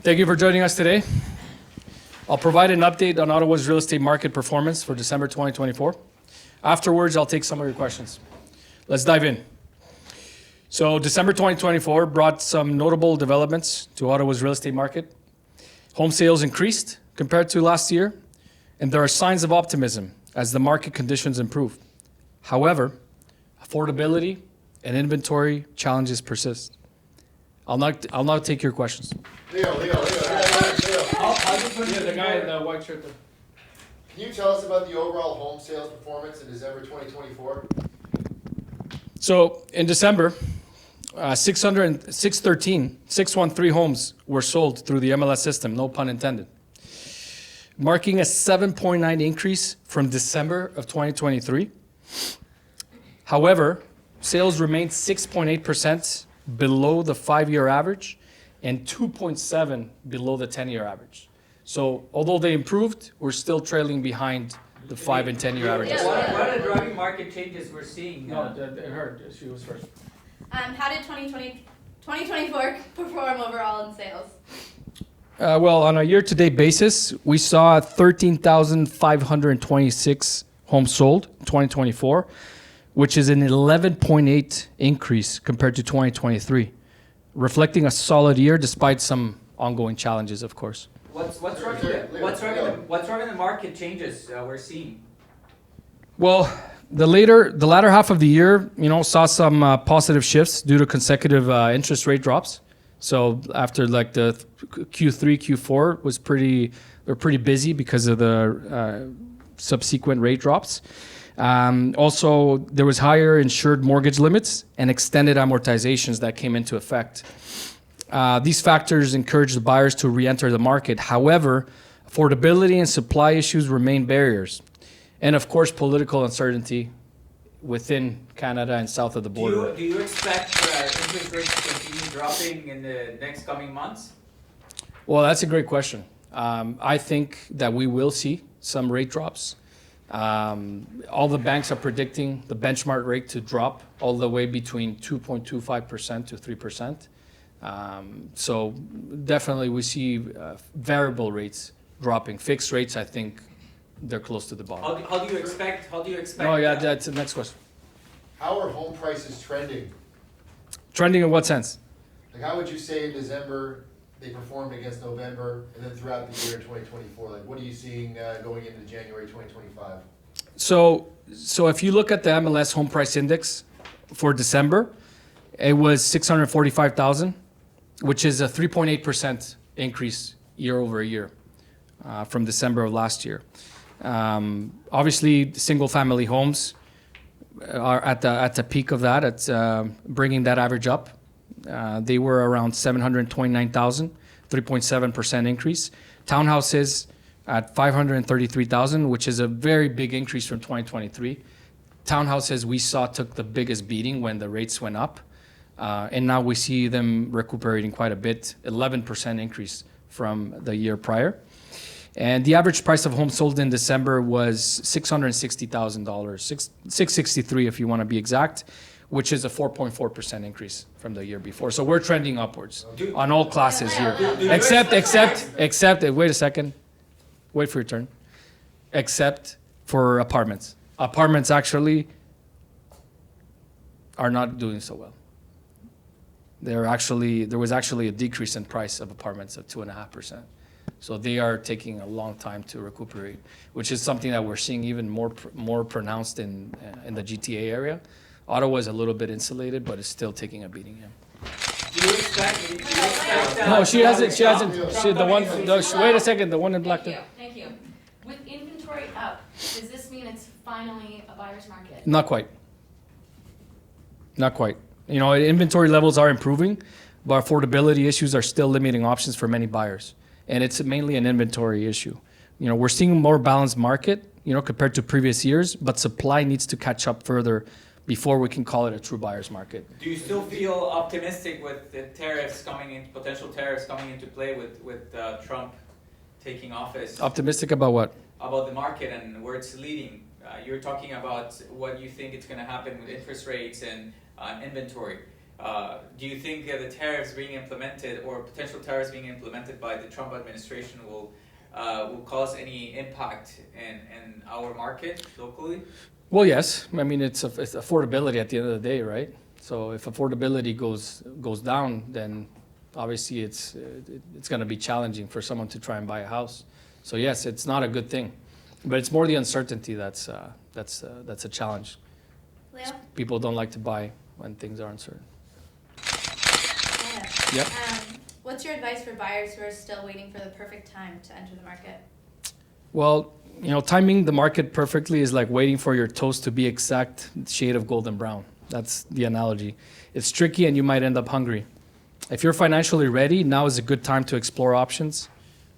Thank you for joining us today. I'll provide an update on Ottawa's real estate market performance for December 2024. Afterwards, I'll take some of your questions. Let's dive in. So December 2024 brought some notable developments to Ottawa's real estate market. Home sales increased compared to last year, and there are signs of optimism as the market conditions improve. However, affordability and inventory challenges persist. I'll now take your questions. Leo. The guy in the white shirt there. Can you tell us about the overall home sales performance in December 2024? So in December, 613 homes were sold through the MLS system, no pun intended, marking a 7.9 increase from December of 2023. However, sales remained 6.8% below the 5-year average and 2.7 below the 10-year average. So although they improved, we're still trailing behind the 5 and 10-year averages. What are the driving market changes we're seeing? No, her, she was first. How did 2024 perform overall in sales? Well, on a year-to-date basis, we saw 13,526 homes sold in 2024, which is an 11.8 increase compared to 2023, reflecting a solid year despite some ongoing challenges, of course. What's driving the market changes we're seeing? Well, the latter half of the year, saw some positive shifts due to consecutive interest rate drops. So after like the Q3, Q4 they're pretty busy because of the subsequent rate drops. Also, there was higher insured mortgage limits and extended amortizations that came into effect. These factors encouraged the buyers to re-enter the market. However, affordability and supply issues remain barriers. And of course, political uncertainty within Canada and south of the border. Do you expect interest rates to continue dropping in the next coming months? Well, that's a great question. I think that we will see some rate drops. All the banks are predicting the benchmark rate to drop all the way between 2.25% to 3%. So definitely we see variable rates dropping. Fixed rates, I think they're close to the bottom. How do you expect? Oh yeah, that's the next question. How are home prices trending? Trending in what sense? Like how would you say in December they performed against November and then throughout the year in 2024? Like what are you seeing going into January 2025? So if you look at the MLS Home Price Index for December, it was 645,000, which is a 3.8% increase year over year from December of last year. Obviously, single-family homes are at the peak of that. It's bringing that average up. They were around 729,000, 3.7% increase. Townhouses at 533,000, which is a very big increase from 2023. Townhouses we saw took the biggest beating when the rates went up. And now we see them recuperating quite a bit, 11% increase from the year prior. And the average price of homes sold in December was $660,000, $663 if you want to be exact, which is a 4.4% increase from the year before. So we're trending upwards on all classes here. Except, wait a second, wait for your turn. Except for apartments. Apartments actually are not doing so well. There was actually a decrease in price of apartments of 2.5%. So they are taking a long time to recuperate, which is something that we're seeing even more pronounced in the GTA area. Ottawa is a little bit insulated, but it's still taking a beating. Yeah. Do you expect? No, she hasn't. Wait a second. The one in black. Thank you. With inventory up, does this mean it's finally a buyer's market? Not quite. Inventory levels are improving, but affordability issues are still limiting options for many buyers. And it's mainly an inventory issue. We're seeing a more balanced market, compared to previous years, but supply needs to catch up further before we can call it a true buyer's market. Do you still feel optimistic with the potential tariffs coming into play with Trump taking office? Optimistic about what? About the market and where it's leading. You're talking about what you think it's going to happen with interest rates and inventory. Do you think the tariffs being implemented or potential tariffs being implemented by the Trump administration will cause any impact in our market locally? Well, yes. I mean, it's affordability at the end of the day, right? So if affordability goes down, then obviously it's going to be challenging for someone to try and buy a house. So yes, it's not a good thing, but it's more the uncertainty that's a challenge. Leo? People don't like to buy when things are uncertain. Yeah. Yep. What's your advice for buyers who are still waiting for the perfect time to enter the market? Well, timing the market perfectly is like waiting for your toast to be exact shade of golden brown. That's the analogy. It's tricky and you might end up hungry. If you're financially ready, now is a good time to explore options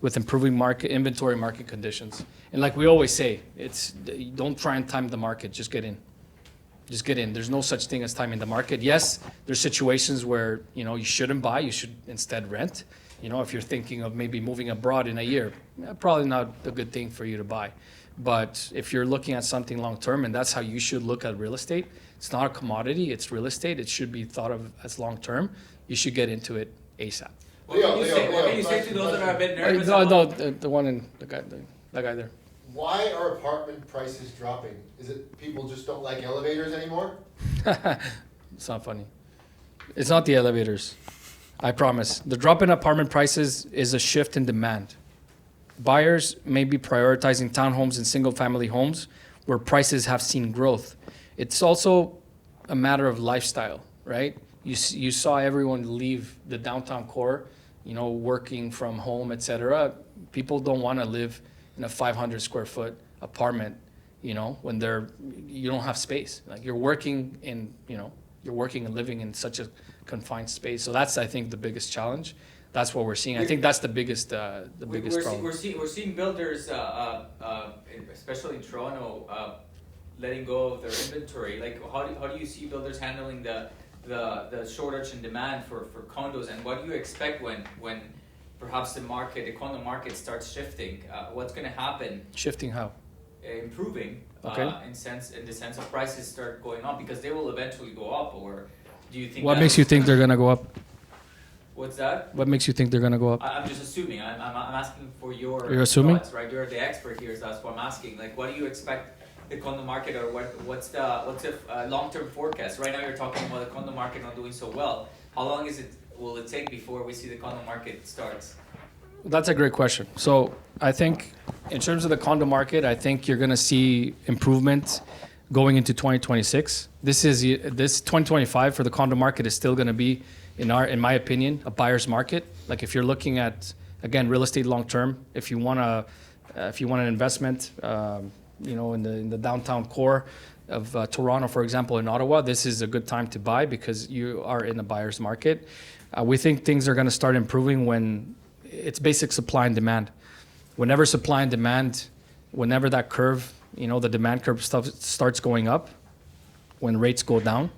with improving inventory market conditions. And like we always say, don't try and time the market, just get in. Just get in. There's no such thing as timing the market. Yes, there's situations where, you shouldn't buy, you should instead rent. If you're thinking of maybe moving abroad in a year, probably not a good thing for you to buy. But if you're looking at something long term, and that's how you should look at real estate, it's not a commodity, it's real estate. It should be thought of as long term. You should get into it ASAP. What can you say to those that are a bit nervous? No, the one in the guy there. Why are apartment prices dropping? Is it people just don't like elevators anymore? It's not funny. It's not the elevators. I promise. The drop in apartment prices is a shift in demand. Buyers may be prioritizing townhomes and single-family homes where prices have seen growth. It's also a matter of lifestyle, right? You saw everyone leave the downtown core, working from home, etc. People don't want to live in a 500 square foot apartment, when you don't have space. Like you're working and living in such a confined space. So that's, I think, the biggest challenge. That's what we're seeing. I think that's the biggest problem. We're seeing builders, especially in Toronto, letting go of their inventory. Like, how do you see builders handling the shortage in demand for condos, and what do you expect when perhaps the condo market starts shifting? What's going to happen? Shifting how? Improving. Okay. In the sense of prices start going up, because they will eventually go up, or do you think? What makes you think they're gonna go up? What's that? What makes you think they're gonna go up? I'm just assuming. I'm asking for your. You're assuming? thoughts, right? You're the expert here, so that's what I'm asking. Like, what do you expect the condo market, or what's the long-term forecast? Right now, you're talking about the condo market not doing so well. How long will it take before we see the condo market starts? That's a great question. So I think in terms of the condo market, I think you're going to see improvement going into 2026. This 2025 for the condo market is still going to be, in my opinion, a buyer's market. Like if you're looking at, again, real estate long term, if you want an investment, in the downtown core of Toronto, for example, in Ottawa, this is a good time to buy because you are in a buyer's market. We think things are going to start improving when it's basic supply and demand. Whenever supply and demand, whenever that curve, the demand curve starts going up, when rates go down,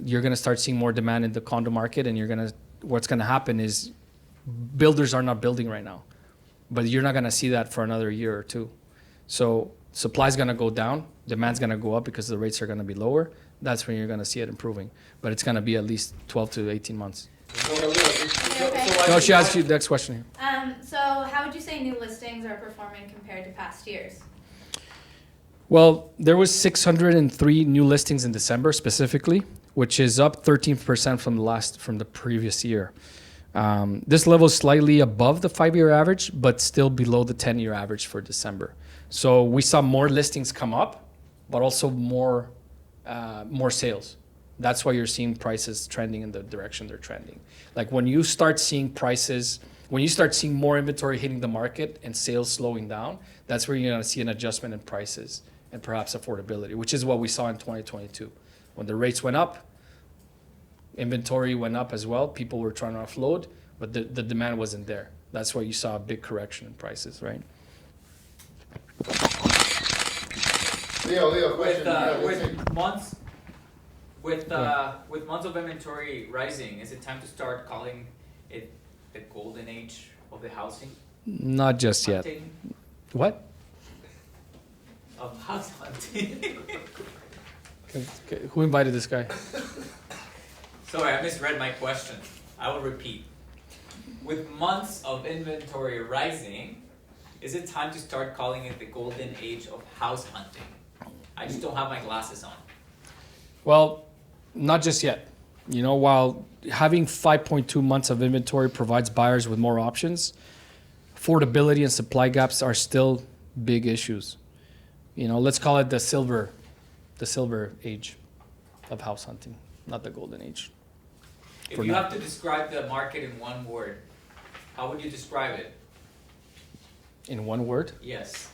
you're going to start seeing more demand in the condo market, and what's going to happen is builders are not building right now, but you're not going to see that for another year or two. So supply is going to go down, demand's going to go up because the rates are going to be lower. That's when you're going to see it improving, but it's going to be at least 12 to 18 months. No, she asked you the next question here. So how would you say new listings are performing compared to past years? Well, there was 603 new listings in December specifically, which is up 13% from the previous year. This level is slightly above the 5-year average, but still below the 10-year average for December. So we saw more listings come up, but also more sales. That's why you're seeing prices trending in the direction they're trending. Like when you start seeing more inventory hitting the market and sales slowing down, that's where you're going to see an adjustment in prices and perhaps affordability, which is what we saw in 2022. When the rates went up, inventory went up as well. People were trying to offload, but the demand wasn't there. That's why you saw a big correction in prices, right? Leo, question. With months of inventory rising, is it time to start calling it the golden age of the housing? Not just yet. Hunting? What? Of house hunting. Okay, who invited this guy? Sorry, I misread my question. I will repeat. With months of inventory rising, is it time to start calling it the golden age of house hunting? I just don't have my glasses on. Well, not just yet. You know, while having 5.2 months of inventory provides buyers with more options, affordability and supply gaps are still big issues. You know, let's call it the silver age of house hunting, not the golden age. If For you now. have to describe the market in one word, how would you describe it? In one word, Yes.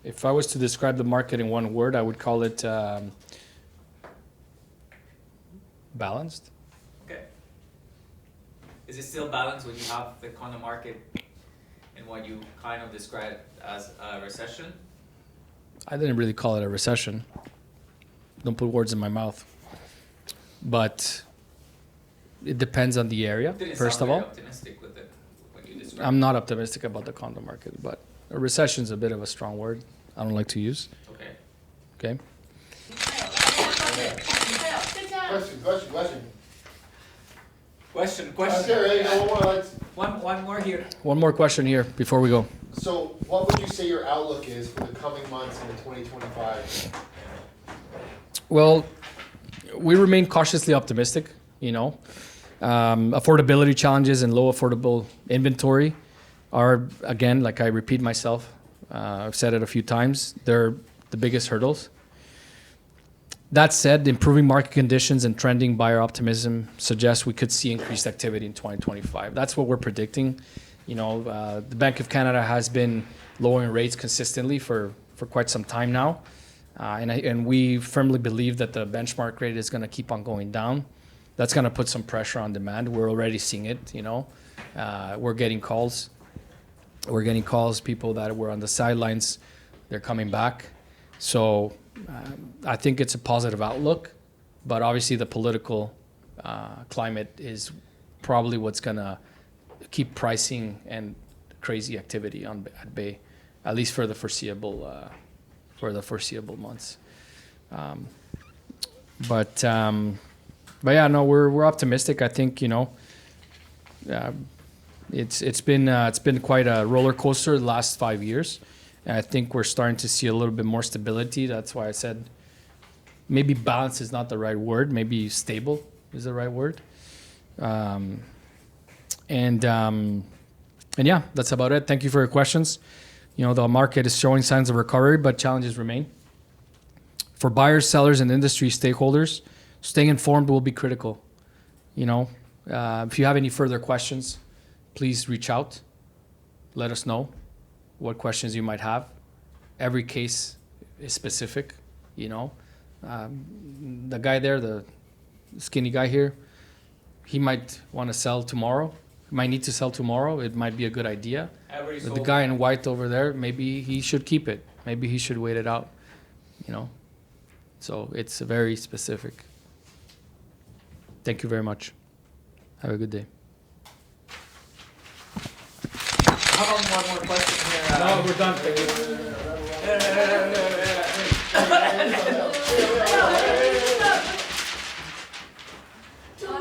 if I was to describe the market in one word, I would call it balanced. Okay. Is it still balanced when you have the condo market in what you kind of described as a recession? I didn't really call it a recession. Don't put words in my mouth. But it depends on the area, Didn't first sound of very all. optimistic with it when you described. I'm not optimistic about the condo market, but a recession is a bit of a strong word I don't like to use. Okay. Okay. Sit down. Question. Question. Okay, one more, let's. One more here. One more question here before we go. So what would you say your outlook is for the coming months in 2025? Well, we remain cautiously optimistic, you know. Affordability challenges and low affordable inventory are, again, like I repeat myself, I've said it a few times, they're the biggest hurdles. That said, improving market conditions and trending buyer optimism suggests we could see increased activity in 2025. That's what we're predicting. You know, the Bank of Canada has been lowering rates consistently for quite some time now. And we firmly believe that the benchmark rate is going to keep on going down. That's going to put some pressure on demand. We're already seeing it, you know. We're getting calls. People that were on the sidelines, they're coming back. So I think it's a positive outlook, but obviously the political climate is probably what's going to keep pricing and crazy activity at bay, at least for the foreseeable months. But yeah, no, we're optimistic. I think, you know, it's been quite a roller coaster the last 5 years. And I think we're starting to see a little bit more stability. That's why I said maybe balance is not the right word. Maybe stable is the right word. And yeah, that's about it. Thank you for your questions. You know, the market is showing signs of recovery, but challenges remain. For buyers, sellers, and industry stakeholders, staying informed will be critical. You know, if you have any further questions, please reach out. Let us know what questions you might have. Every case is specific, you know. The guy there, the skinny guy here, he might want to sell tomorrow. He might need to sell tomorrow. It might be a good idea. But the guy in white over there, maybe he should keep it. Maybe he should wait it out, you know. So it's very specific. Thank you very much. Have a good day. How about one more question here? No, we're done. Hey,